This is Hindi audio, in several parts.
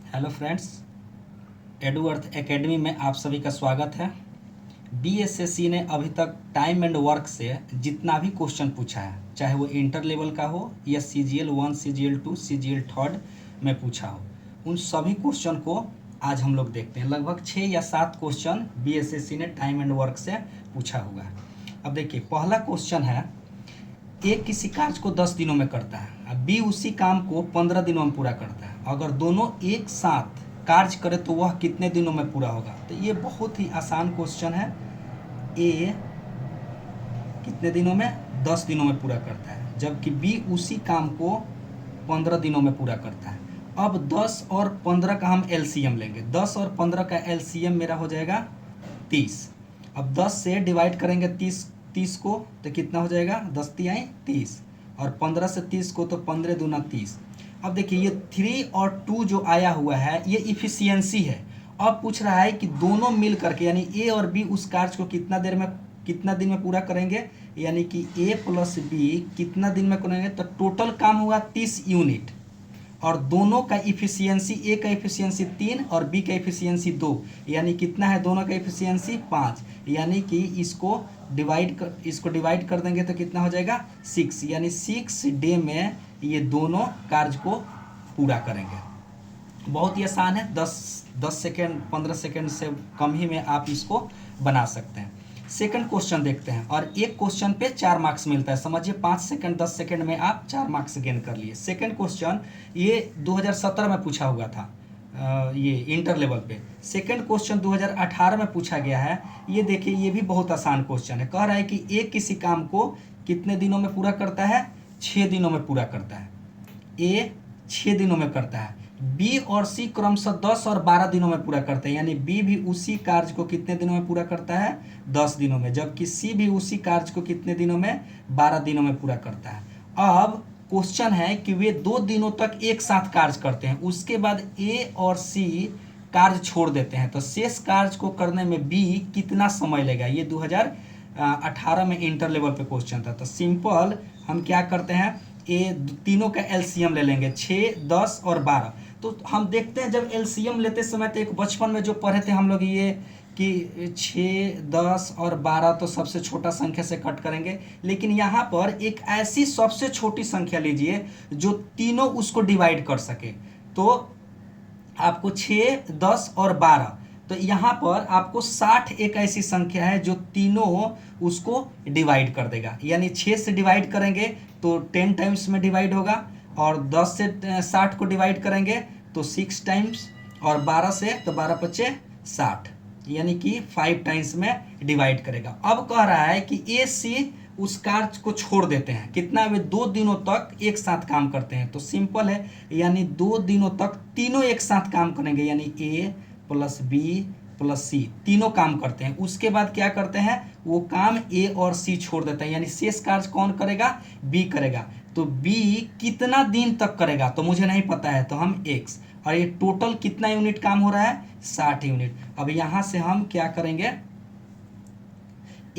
हेलो फ्रेंड्स, एडुअर्थ एकेडमी में आप सभी का स्वागत है। बीएसएससी ने अभी तक टाइम एंड वर्क से जितना भी क्वेश्चन पूछा है, चाहे वो इंटर लेवल का हो या CGL 1, CGL 2, CGL 3 में पूछा हो, उन सभी क्वेश्चन को आज हम लोग देखते हैं। लगभग 6 या 7 क्वेश्चन बीएसएससी ने टाइम एंड वर्क से पूछा हुआ है। अब देखिए, पहला क्वेश्चन है, ए किसी कार्य को 10 दिनों में करता है, बी उसी काम को 15 दिनों में पूरा करता है। अगर दोनों एक साथ कार्य करे तो वह कितने दिनों में पूरा होगा? तो ये बहुत ही आसान क्वेश्चन है। ए कितने दिनों में? 10 दिनों में पूरा करता है, जबकि बी उसी काम को 15 दिनों में पूरा करता है। अब 10 और 15 का हम एलसीएम लेंगे। 10 और 15 का एलसीएम मेरा हो जाएगा 30। अब 10 से डिवाइड करेंगे 30 को, तो कितना हो जाएगा? 10 तिहाई 30, और 15 से 30 को तो 15 दूना 30। अब देखिए, ये 3 और 2 जो आया हुआ है ये इफिशियंसी है। अब पूछ रहा है कि दोनों मिल करके, यानी ए और बी उस कार्य को कितना दिन में पूरा करेंगे, यानी कि ए प्लस बी कितना दिन में करेंगे। तो टोटल काम हुआ 30 यूनिट, और दोनों का इफिशियंसी, ए का इफिशियंसी 3 और बी का इफिशियंसी 2, यानी कितना है दोनों का इफिशियंसी? 5। यानी कि इसको डिवाइड कर देंगे तो कितना हो जाएगा? 6, यानी 6 डे में ये दोनों कार्य को पूरा करेंगे। बहुत ही आसान है। 10 सेकेंड 15 सेकेंड से कम ही में आप इसको बना सकते हैं। सेकंड क्वेश्चन देखते हैं, और एक क्वेश्चन पे 4 मार्क्स मिलता है। समझिए, 5 सेकंड 10 सेकंड में आप 4 मार्क्स गेन कर लिए। सेकंड क्वेश्चन ये 2017 में पूछा हुआ था, ये इंटर लेवल पे। सेकंड क्वेश्चन 2018 में पूछा गया है। ये देखिए, ये भी बहुत आसान क्वेश्चन है। कह रहा है कि ए किसी काम को कितने दिनों में पूरा करता है? 6 दिनों में पूरा करता है। ए 6 दिनों में करता है। बी और सी क्रमशः 10 और 12 दिनों में पूरा करते हैं, यानी बी भी उसी कार्य को कितने दिनों में पूरा करता है? 10 दिनों में, जबकि सी भी उसी कार्य को कितने दिनों में? 12 दिनों में पूरा करता है। अब क्वेश्चन है कि वे 2 दिनों तक एक साथ कार्य करते हैं, उसके बाद ए और सी कार्य छोड़ देते हैं, तो शेष कार्य को करने में बी कितना समय लेगा? ये 2018 में इंटर लेवल पे क्वेश्चन था। तो सिंपल हम क्या करते हैं, ए तीनों का एलसीएम ले लेंगे, 6, 10 और 12। तो हम देखते हैं, जब एलसीएम लेते समय तो एक बचपन में जो पढ़े थे हम लोग, ये कि 6, 10 और 12 तो सबसे छोटा संख्या से कट करेंगे। लेकिन यहाँ पर एक ऐसी सबसे छोटी संख्या लीजिए जो तीनों उसको डिवाइड कर सके। तो आपको 6, 10 और 12, तो यहाँ पर आपको 60 एक ऐसी संख्या है जो तीनों उसको डिवाइड कर देगा। यानी 6 से डिवाइड करेंगे तो 10 टाइम्स में डिवाइड होगा, और 10 से 60 को डिवाइड करेंगे तो 6 टाइम्स, और 12 से तो 12 पच्चे 60, यानी कि 5 टाइम्स में डिवाइड करेगा। अब कह रहा है कि ए सी उस कार्य को छोड़ देते हैं, कितना? वे 2 दिनों तक एक साथ काम करते हैं। तो सिंपल है, यानी 2 दिनों तक तीनों एक साथ काम करेंगे, यानी ए प्लस बी प्लस सी तीनों काम करते हैं। उसके बाद क्या करते हैं, वो काम ए और सी छोड़ देते हैं, यानी शेष कार्य कौन करेगा? बी करेगा। तो बी कितना दिन तक करेगा तो मुझे नहीं पता है, तो हम एक्स, और ये टोटल कितना यूनिट काम हो रहा है? 60 यूनिट। अब यहां से हम क्या करेंगे,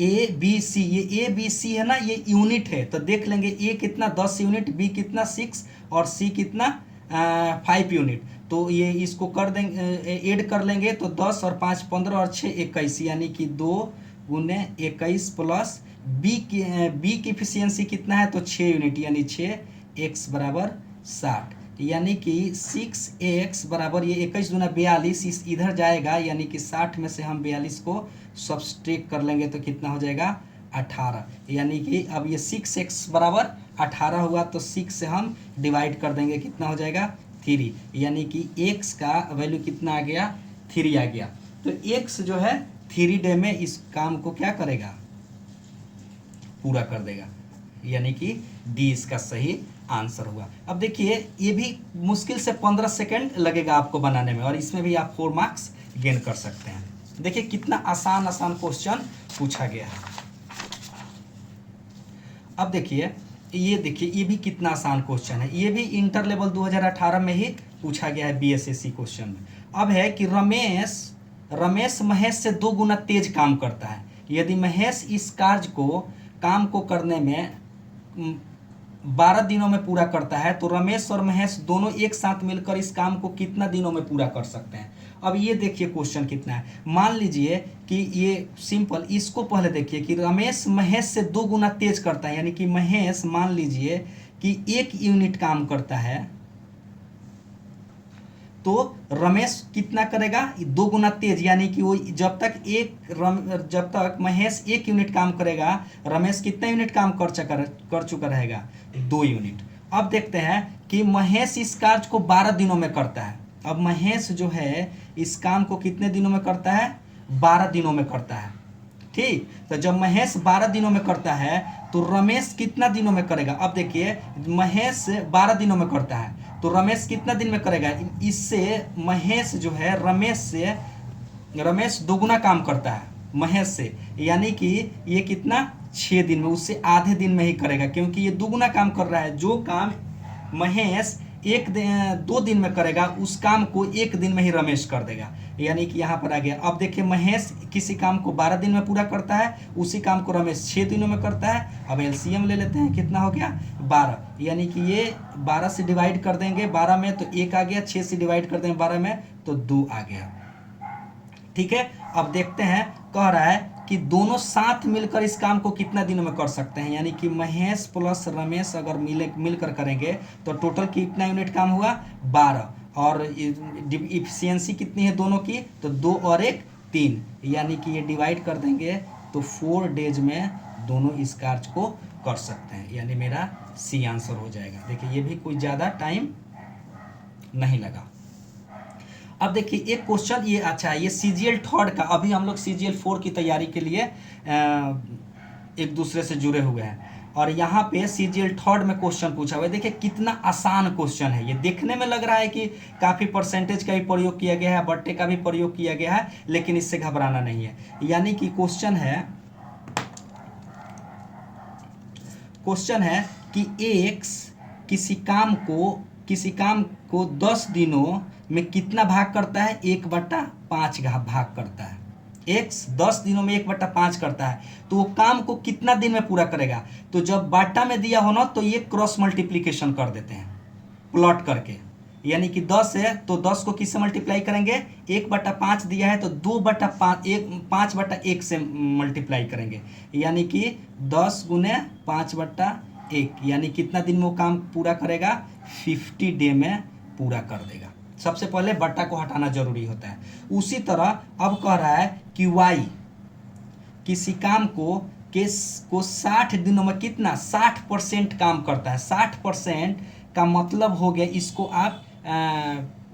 ए बी सी, ये ए बी सी है ना, ये यूनिट है। तो देख लेंगे, ए कितना 10 यूनिट, बी कितना 6, और सी कितना 5 यूनिट। तो ये इसको कर देंगे, ऐड कर लेंगे, तो 10 और 5 15 और 6 21, यानी कि 2 गुने 21 प्लस बी की इफिशियंसी कितना है? तो 6 यूनिट, यानी 6x बराबर 60, यानी कि 6x बराबर, ये 21 दूना 42 इधर जाएगा, यानी कि 60 में से हम 42 को सब्सट्रैक्ट कर लेंगे तो कितना हो जाएगा? 18। यानी कि अब ये 6x बराबर 18 हुआ, तो 6 से हम डिवाइड कर देंगे, कितना हो जाएगा? 3, यानी कि x का वैल्यू कितना आ गया? 3 आ गया। तो x जो है 3 डे में इस काम को क्या करेगा? पूरा कर देगा, यानी कि डी इसका सही आंसर हुआ। अब देखिए, ये भी मुश्किल से 15 सेकंड लगेगा आपको बनाने में, और इसमें भी आप 4 मार्क्स गेन कर सकते हैं। देखिए कितना आसान क्वेश्चन पूछा गया है। अब देखिए, ये भी कितना आसान क्वेश्चन है। ये भी इंटर लेवल 2018 में ही पूछा गया है बीएसएससी क्वेश्चन में। अब है कि रमेश महेश से 2 गुना तेज काम करता है। यदि महेश इस काम को करने में 12 दिनों में पूरा करता है तो रमेश और महेश दोनों एक साथ मिलकर इस काम को कितना दिनों में पूरा कर सकते हैं। अब ये देखिए क्वेश्चन कितना है। मान लीजिए कि ये सिंपल, इसको पहले देखिए कि रमेश महेश से 2 गुना तेज करता है, यानी कि महेश मान लीजिए कि 1 यूनिट काम करता है तो रमेश कितना करेगा, 2 गुना तेज, यानी कि वो जब तक महेश 1 यूनिट काम करेगा रमेश कितना यूनिट काम कर चुका रहेगा, 2 यूनिट। अब देखते हैं कि महेश इस कार्य को 12 दिनों में करता है। अब महेश जो है इस काम को कितने दिनों में करता है, 12 दिनों में करता है। ठीक, तो जब महेश 12 दिनों में करता है तो रमेश कितना दिनों में करेगा। अब देखिए महेश 12 दिनों में करता है तो रमेश कितना दिन में करेगा। इससे महेश जो है रमेश दोगुना काम करता है महेश से, यानी कि ये कितना 6 दिन में, उससे आधे दिन में ही करेगा, क्योंकि ये दोगुना काम कर रहा है। जो काम महेश 2 दिन में करेगा उस काम को 1 दिन में ही रमेश कर देगा, यानी कि यहाँ पर आ गया। अब देखिए महेश किसी काम को 12 दिन में पूरा करता है, उसी काम को रमेश 6 दिनों में करता है। अब एलसीएम ले लेते हैं, कितना हो गया 12, यानी कि ये 12 से डिवाइड कर देंगे 12 में तो 1 आ गया, 6 से डिवाइड कर देंगे 12 में तो 2 आ गया। ठीक है, अब देखते हैं, कह रहा है कि दोनों साथ मिलकर इस काम को कितना दिनों में कर सकते हैं, यानी कि महेश प्लस रमेश अगर मिलकर करेंगे तो टोटल कितना यूनिट काम हुआ 12, और इफिशियंसी कितनी है दोनों की, तो 2 और 1 3, यानी कि ये डिवाइड कर देंगे तो 4 डेज में दोनों इस कार्य को कर सकते हैं, यानी मेरा सी आंसर हो जाएगा। देखिए ये भी कोई ज़्यादा टाइम नहीं लगा। अब देखिए एक क्वेश्चन ये अच्छा है, ये CGL थर्ड का, अभी हम लोग CGL 4 की तैयारी के लिए एक दूसरे से जुड़े हुए हैं, और यहाँ पे CGL थर्ड में क्वेश्चन पूछा हुआ है। देखिए कितना आसान क्वेश्चन है ये, देखने में लग रहा है कि काफ़ी परसेंटेज का भी प्रयोग किया गया है, बट्टे का भी प्रयोग किया गया है, लेकिन इससे घबराना नहीं है। यानी कि क्वेश्चन है कि x किसी काम को 10 दिनों में कितना भाग करता है, 1/5 भाग करता है। x 10 दिनों में 1/5 करता है, तो वो काम को कितना दिन में पूरा करेगा। तो जब बाटा में दिया हो ना तो ये क्रॉस मल्टीप्लीकेशन कर देते हैं प्लॉट करके, यानी कि 10 है तो 10 को किससे मल्टीप्लाई करेंगे, 1/5 दिया है तो 5/1 से मल्टीप्लाई करेंगे, यानी कि 10 गुने 5/1, यानी कितना दिन में वो काम पूरा करेगा, 50 डे में पूरा कर देगा। सबसे पहले बट्टा को हटाना जरूरी होता है। उसी तरह अब कह रहा है कि y किसी काम को 60 दिनों में कितना 60% काम करता है। 60% का मतलब हो गया, इसको आप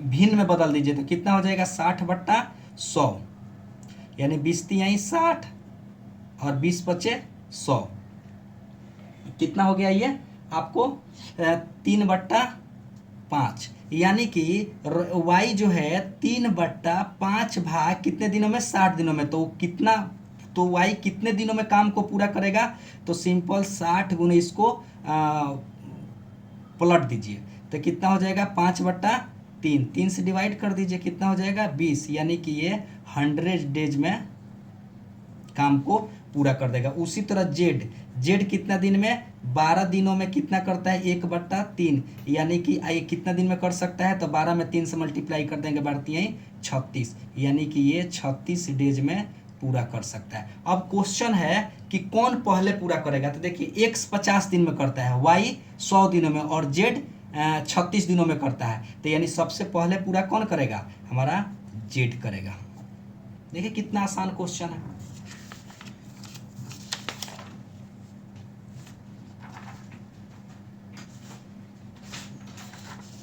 भिन्न में बदल दीजिए तो कितना हो जाएगा 60/100, यानी 20 तिहाई 60 और 20 बचे 100, कितना हो गया ये आपको 3/5, यानी कि y जो है 3/5 भाग कितने दिनों में, 60 दिनों में, तो y कितने दिनों में काम को पूरा करेगा, तो सिंपल 60 गुने इसको पलट दीजिए तो कितना हो जाएगा 5/3, 3 से डिवाइड कर दीजिए कितना हो जाएगा 20, यानी कि ये 100 डेज में काम को पूरा कर देगा। उसी तरह z कितना दिन में, 12 दिनों में कितना करता है 1/3, यानी कि कितना दिन में कर सकता है, तो 12 में 3 से मल्टीप्लाई कर देंगे 12 36, यानी कि ये 36 डेज में पूरा कर सकता है। अब क्वेश्चन है कि कौन पहले पूरा करेगा, तो देखिए x 50 दिन में करता है, y 100 दिनों में और z 36 दिनों में करता है, तो यानी सबसे पहले पूरा कौन करेगा, हमारा z करेगा। देखिए कितना आसान क्वेश्चन है।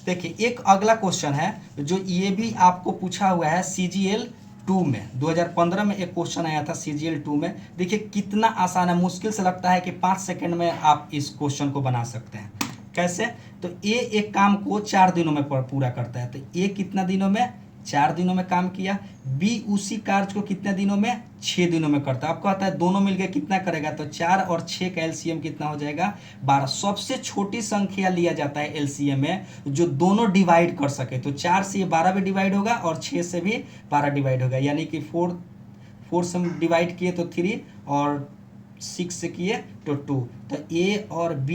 देखिए एक अगला क्वेश्चन है जो ये भी आपको पूछा हुआ है CGL 2 में, 2015 में एक क्वेश्चन आया था CGL 2 में। देखिए कितना आसान है, मुश्किल से लगता है कि 5 सेकंड में आप इस क्वेश्चन को बना सकते हैं। कैसे, तो A एक काम को 4 दिनों में पूरा करता है, तो A कितना दिनों में, 4 दिनों में काम किया। B उसी कार्य को कितने दिनों में, 6 दिनों में करता है। अब कहता है दोनों मिलकर कितना करेगा, तो 4 और 6 का एलसीएम कितना हो जाएगा 12। सबसे छोटी संख्या लिया जाता है एलसीएम में जो दोनों डिवाइड कर सके, तो 4 से ये 12 भी डिवाइड होगा और 6 से भी 12 डिवाइड होगा, यानी कि 4 से डिवाइड किए तो 3 और 6 से किए तो 2, तो A और B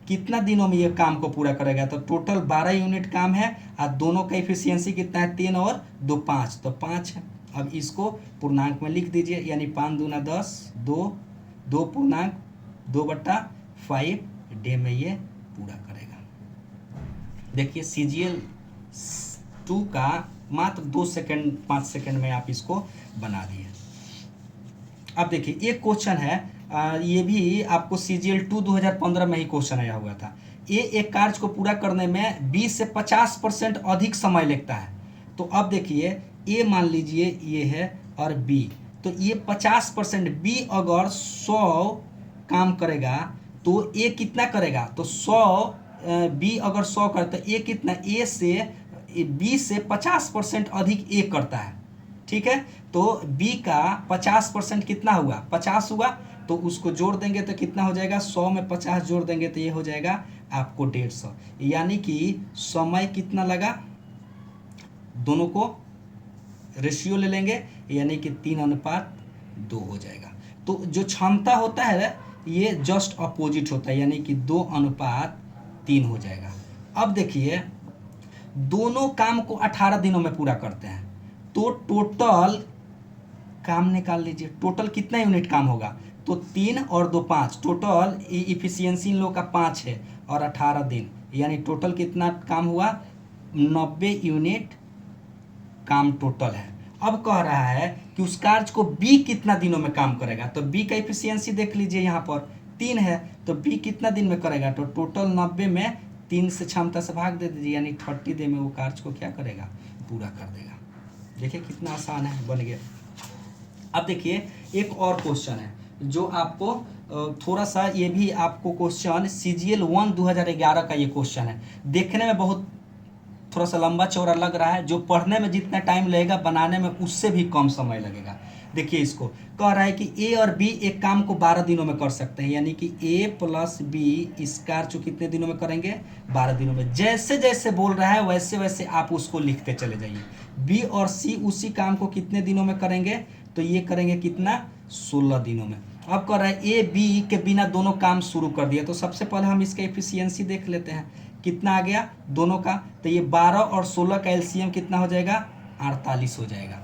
कितना दिनों में ये काम को पूरा करेगा, तो टोटल 12 यूनिट काम है और दोनों का एफिशिएंसी कितना है, 3 और 2 5, तो 5 है। अब इसको पूर्णांक में लिख दीजिए, यानी 5 दूना 10, 2 पूर्णांक 2/5 डे में ये पूरा करेगा। देखिए CGL2 का मात्र 2 सेकंड 5 सेकंड में आप इसको बना दिए। अब देखिए एक क्वेश्चन है, ये भी आपको CGL2 2015 में ही क्वेश्चन आया हुआ था। एक कार्य को पूरा करने में 20 से 50% अधिक समय लगता है। तो अब देखिए ए मान लीजिए ये है और बी, तो ये 50%, बी अगर 100 काम करेगा तो ए कितना करेगा, तो 100, बी अगर 100 करता है, ए कितना, ए से बी से 50% अधिक ए करता है। ठीक है, तो बी का 50% कितना हुआ, 50 हुआ, तो उसको जोड़ देंगे तो कितना हो जाएगा, 100 में 50 जोड़ देंगे तो ये हो जाएगा आपको 150, यानी कि समय कितना लगा, दोनों को रेशियो ले लेंगे, यानी कि 3:2 हो जाएगा। तो जो क्षमता होता है ये जस्ट अपोजिट होता है, यानी कि 2:3 हो जाएगा। अब देखिए दोनों काम को 18 दिनों में पूरा करते हैं, तो टोटल काम निकाल लीजिए, टोटल कितना यूनिट काम होगा, तो 3 और 2 5, टोटल इफिशियंसी इन लोग का 5 है और 18 दिन, यानी टोटल कितना काम हुआ, 90 यूनिट काम टोटल है। अब कह रहा है कि उस कार्य को बी कितना दिनों में काम करेगा, तो बी का इफिशियंसी देख लीजिए, यहाँ पर 3 है, तो बी कितना दिन में करेगा, तो टोटल 90 में 3 से क्षमता से भाग दे दीजिए, यानी 30 दिन में वो कार्य को क्या करेगा, पूरा कर देगा। देखिए कितना आसान है, बन गया। अब देखिए एक और क्वेश्चन है जो आपको थोड़ा सा, ये भी आपको क्वेश्चन CGL1 2011 का ये क्वेश्चन है। देखने में बहुत थोड़ा सा लंबा चौड़ा लग रहा है, जो पढ़ने में जितना टाइम लगेगा बनाने में उससे भी कम समय लगेगा। देखिए इसको कह रहा है कि ए और बी एक काम को 12 दिनों में कर सकते हैं, यानी कि A + B इस कार्य को कितने दिनों में करेंगे, 12 दिनों में। जैसे जैसे बोल रहा है वैसे वैसे आप उसको लिखते चले जाइए। बी और सी उसी काम को कितने दिनों में करेंगे, तो ये करेंगे कितना, 16 दिनों में। अब कह रहा है ए बी के बिना दोनों काम शुरू कर दिया, तो सबसे पहले हम इसका एफिशिएंसी देख लेते हैं, कितना आ गया दोनों का, तो ये 12 और 16 का एलसीएम कितना हो जाएगा, 48 हो जाएगा।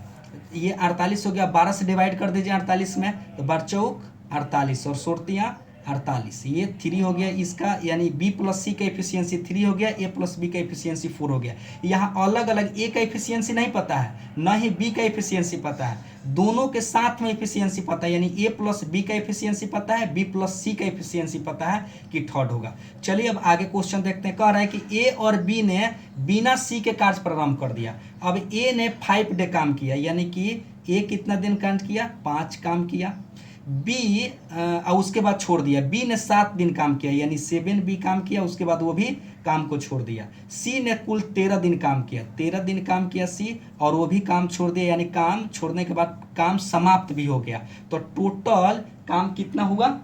ये 48 हो गया, 12 से डिवाइड कर दीजिए 48 में, तो 12 चौक 48 और 16 48, ये 3 हो गया इसका, यानी B + C का एफिशिएंसी 3 हो गया, A + B का एफिशिएंसी 4 हो गया। यहाँ अलग अलग A का एफिशिएंसी नहीं पता है, न ही B का एफिशिएंसी पता है, दोनों के साथ में एफिशिएंसी पता है, यानी A + B का एफिशिएंसी पता है, B + C का एफिशिएंसी पता है कि थर्ड होगा। चलिए अब आगे क्वेश्चन देखते हैं। कह रहा है कि A और B ने बिना C के कार्य प्रारंभ कर दिया। अब A ने 5 डे काम किया, यानी कि A कितना दिन काम किया, 5 काम किया। B और उसके बाद छोड़ दिया, B ने 7 दिन काम किया, यानी 7B काम किया, उसके बाद वो भी काम को छोड़ दिया। C ने कुल 13 दिन काम किया, 13 दिन काम किया C, और वो भी काम छोड़ दिया, यानी काम छोड़ने के बाद काम समाप्त भी हो गया। तो टोटल काम कितना हुआ,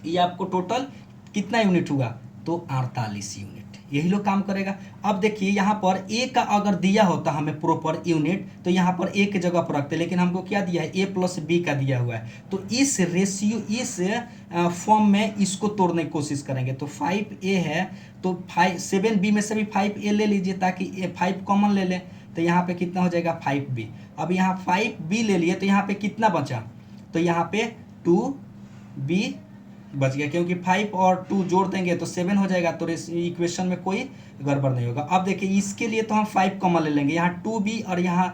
ये आपको टोटल कितना यूनिट हुआ, तो 48 यूनिट, यही लोग काम करेगा। अब देखिए यहाँ पर ए का अगर दिया होता हमें प्रॉपर यूनिट, तो यहाँ पर ए के जगह पर रखते, लेकिन हमको क्या दिया है, A + B का दिया हुआ है, तो इस रेशियो, इस फॉर्म में इसको तोड़ने की कोशिश करेंगे। तो 5A है, तो 7B में से भी 5A ले लीजिए, ताकि 5 कॉमन ले लें, तो यहाँ पे कितना हो जाएगा, 5B। अब यहाँ 5B ले लिए, तो यहाँ पे कितना बचा, तो यहाँ पे 2B बच गया, क्योंकि 5 और 2 जोड़ देंगे तो 7 हो जाएगा, तो इक्वेशन में कोई गड़बड़ नहीं होगा। अब देखिए इसके लिए तो हम 5 कॉमन ले लेंगे, यहाँ 2B और यहाँ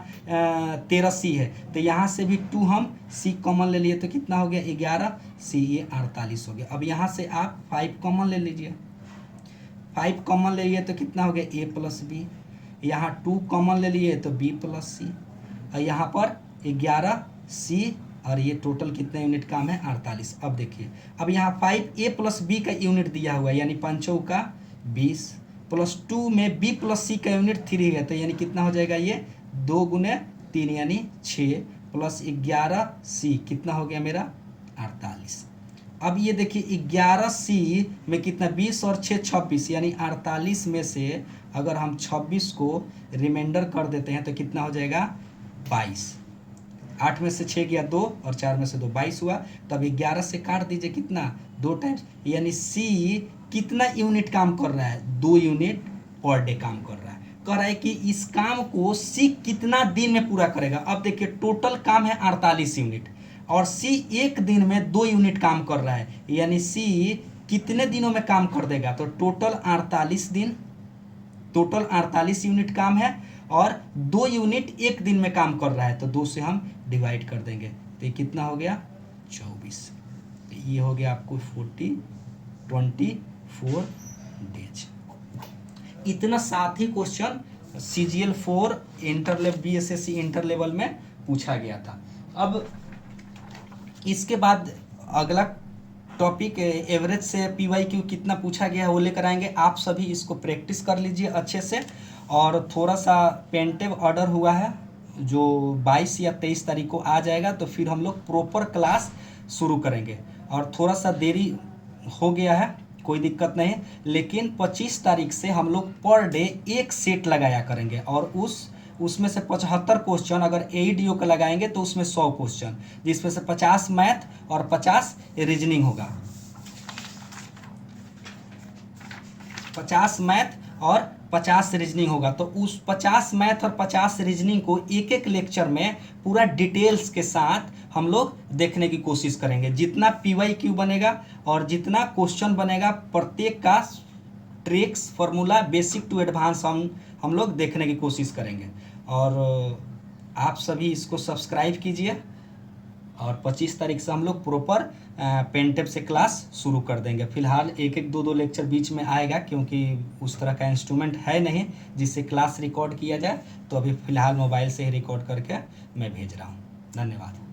13C है, तो यहाँ से भी 2 हम C कॉमन ले लिए, तो कितना हो गया, 11C, ये 48 हो गया। अब यहाँ से आप 5 कॉमन ले लीजिए, 5 कॉमन ले लिए तो कितना हो गया, A + B, यहाँ 2 कॉमन ले लिए तो B + C, और यहाँ पर 11C, और ये टोटल कितना यूनिट काम है, 48। अब देखिए, अब यहाँ 5A + B का यूनिट दिया हुआ है, यानी 5 चौका 20, +2 में B + C का यूनिट 3 है, तो यानी कितना हो जाएगा, ये 2 × 3 यानी 6, + 11C कितना हो गया मेरा, 48। अब ये देखिए 11C में कितना, 20 और 6 26, यानी 48 में से अगर हम 26 को रिमाइंडर कर देते हैं तो कितना हो जाएगा, 22। 8 में से 6 गया 2 और 4 में से 2, 22 हुआ। तब 11 से काट दीजिए, कितना, 2 टाइम्स, यानी C कितना यूनिट काम कर रहा है, 2 यूनिट पर डे काम कर रहा है। कह रहा है कि इस काम को सी कितना दिन में पूरा करेगा। अब देखिए टोटल काम है 48 यूनिट और सी एक दिन में 2 यूनिट काम कर रहा है, यानी सी कितने दिनों में काम कर देगा, तो टोटल 48 दिन, टोटल 48 यूनिट काम है और 2 यूनिट एक दिन में काम कर रहा है, तो 2 से हम डिवाइड कर देंगे, तो ये कितना हो गया 24। ये हो गया आपको 24 डेज। इतना साथ ही question CGL 4 inter level BSSC inter level में पूछा गया था। अब इसके बाद अगला टॉपिक एवरेज से PYQ कितना पूछा गया है वो लेकर आएंगे। आप सभी इसको प्रैक्टिस कर लीजिए अच्छे से। और थोड़ा सा पेंटिव ऑर्डर हुआ है जो 22 या 23 तारीख को आ जाएगा, तो फिर हम लोग प्रॉपर क्लास शुरू करेंगे। और थोड़ा सा देरी हो गया है, कोई दिक्कत नहीं, लेकिन 25 तारीख से हम लोग पर डे एक सेट लगाया करेंगे और उसमें से 75 क्वेश्चन अगर AEDO का लगाएंगे तो उसमें 100 क्वेश्चन, जिसमें से 50 मैथ और 50 रीजनिंग होगा। 50 मैथ और 50 रीजनिंग होगा, तो उस 50 मैथ और 50 रीजनिंग को एक एक लेक्चर में पूरा डिटेल्स के साथ हम लोग देखने की कोशिश करेंगे। जितना PYQ बनेगा और जितना क्वेश्चन बनेगा प्रत्येक का tricks formula basic to advance हम लोग देखने की कोशिश करेंगे। और आप सभी इसको सब्सक्राइब कीजिए और 25 तारीख से हम लोग प्रॉपर पेंटेप से क्लास शुरू कर देंगे। फिलहाल एक एक 2 लेक्चर बीच में आएगा क्योंकि उस तरह का इंस्ट्रूमेंट है नहीं जिससे क्लास रिकॉर्ड किया जाए, तो अभी फ़िलहाल मोबाइल से ही रिकॉर्ड करके मैं भेज रहा हूँ। धन्यवाद।